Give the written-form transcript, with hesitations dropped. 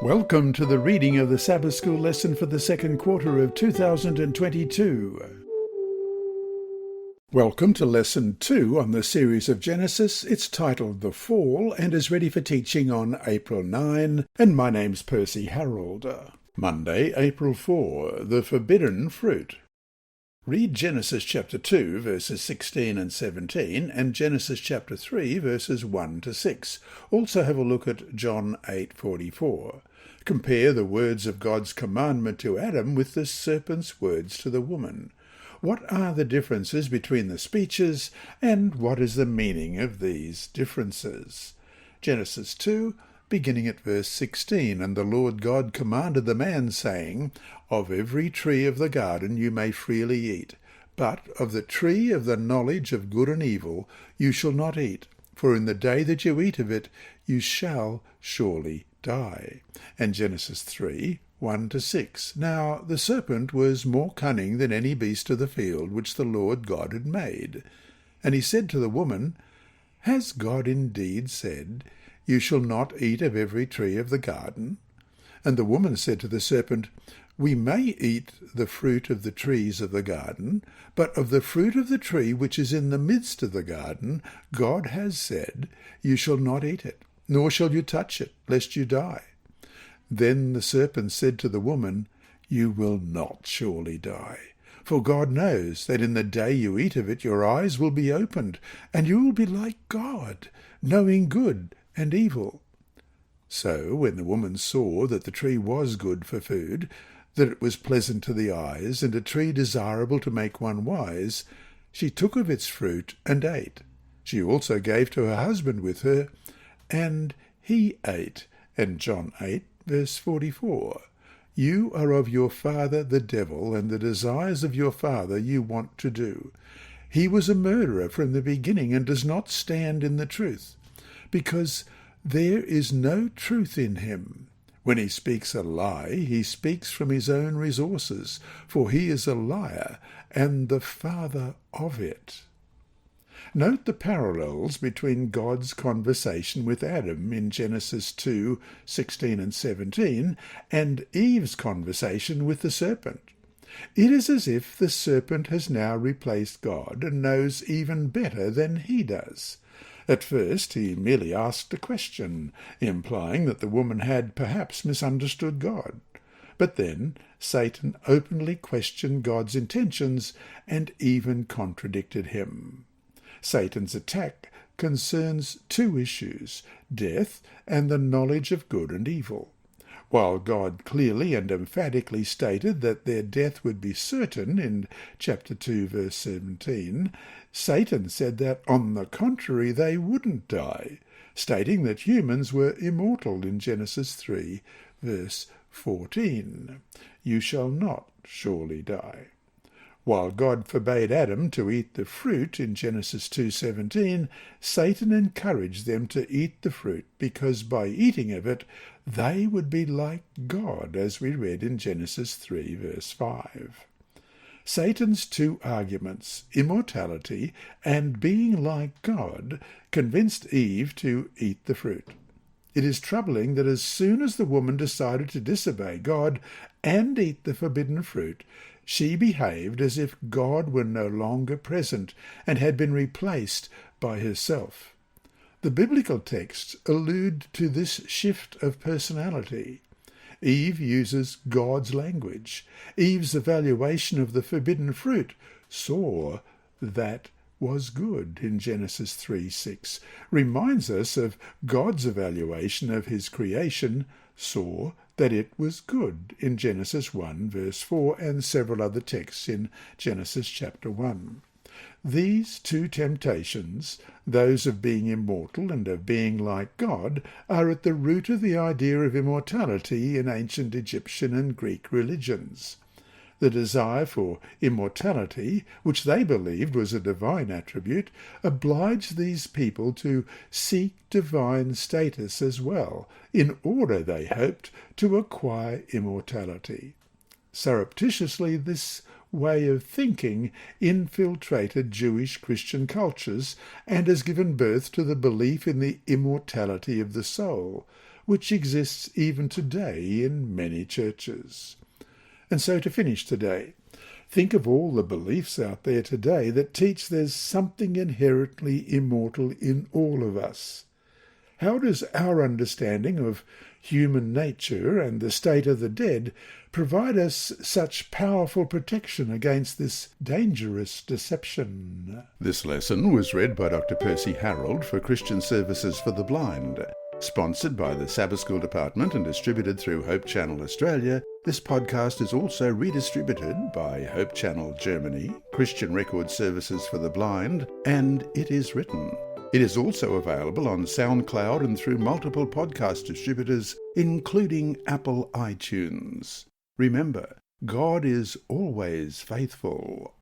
Welcome to the reading of the Sabbath School lesson for the second quarter of 2022. Welcome to Lesson 2 on the series of Genesis. It's titled The Fall and is ready for teaching on April 9, and my name's Percy Harrold. Monday, April 4, The Forbidden Fruit. Read Genesis chapter 2, verses 16 and 17, and Genesis chapter 3, verses 1 to 6. Also have a look at John 8:44. Compare the words of God's commandment to Adam with the serpent's words to the woman. What are the differences between the speeches, and what is the meaning of these differences? Genesis 2, beginning at verse 16, And the Lord God commanded the man, saying, Of every tree of the garden you may freely eat, but of the tree of the knowledge of good and evil you shall not eat, for in the day that you eat of it you shall surely die. And Genesis 3, 1 to 6. Now the serpent was more cunning than any beast of the field which the Lord God had made. And he said to the woman, Has God indeed said, You shall not eat of every tree of the garden? And the woman said to the serpent, We may eat the fruit of the trees of the garden, but of the fruit of the tree which is in the midst of the garden, God has said, You shall not eat it, nor shall you touch it, lest you die. Then the serpent said to the woman, You will not surely die. For God knows that in the day you eat of it your eyes will be opened, and you will be like God, knowing good and evil. So when the woman saw that the tree was good for food, that it was pleasant to the eyes, and a tree desirable to make one wise, she took of its fruit and ate. She also gave to her husband with her, and he ate. And John 8, verse 44. You are of your father the devil, and the desires of your father you want to do. He was a murderer from the beginning, and does not stand in the truth, because there is no truth in him. When he speaks a lie, he speaks from his own resources, for he is a liar and the father of it. Note the parallels between God's conversation with Adam in Genesis 2, 16 and 17, and Eve's conversation with the serpent. It is as if the serpent has now replaced God and knows even better than he does. At first he merely asked a question, implying that the woman had perhaps misunderstood God. But then Satan openly questioned God's intentions and even contradicted him. Satan's attack concerns two issues, death and the knowledge of good and evil. While God clearly and emphatically stated that their death would be certain in chapter 2, verse 17, Satan said that, on the contrary, they wouldn't die, stating that humans were immortal in Genesis 3, verse 14. You shall not surely die. While God forbade Adam to eat the fruit in Genesis 2:17, Satan encouraged them to eat the fruit, because by eating of it they would be like God, as we read in Genesis 3, verse 5. Satan's two arguments, immortality and being like God, convinced Eve to eat the fruit. It is troubling that as soon as the woman decided to disobey God and eat the forbidden fruit, she behaved as if God were no longer present and had been replaced by herself. The biblical texts allude to this shift of personality. Eve uses God's language. Eve's evaluation of the forbidden fruit saw that was good in Genesis 3:6, reminds us of God's evaluation of his creation, saw that it was good in Genesis 1, verse 4, and several other texts in Genesis chapter 1. These two temptations, those of being immortal and of being like God, are at the root of the idea of immortality in ancient Egyptian and Greek religions. The desire for immortality, which they believed was a divine attribute, obliged these people to seek divine status as well, in order, they hoped, to acquire immortality. Surreptitiously, this way of thinking infiltrated Jewish Christian cultures and has given birth to the belief in the immortality of the soul, which exists even today in many churches. And so to finish today, think of all the beliefs out there today that teach there's something inherently immortal in all of us. How does our understanding of human nature and the state of the dead provide us such powerful protection against this dangerous deception? This lesson was read by Dr. Percy Harrold for Christian Services for the Blind. Sponsored by the Sabbath School Department and distributed through Hope Channel Australia, this podcast is also redistributed by Hope Channel Germany, Christian Record Services for the Blind, and It Is Written. It is also available on SoundCloud and through multiple podcast distributors, including Apple iTunes. Remember, God is always faithful.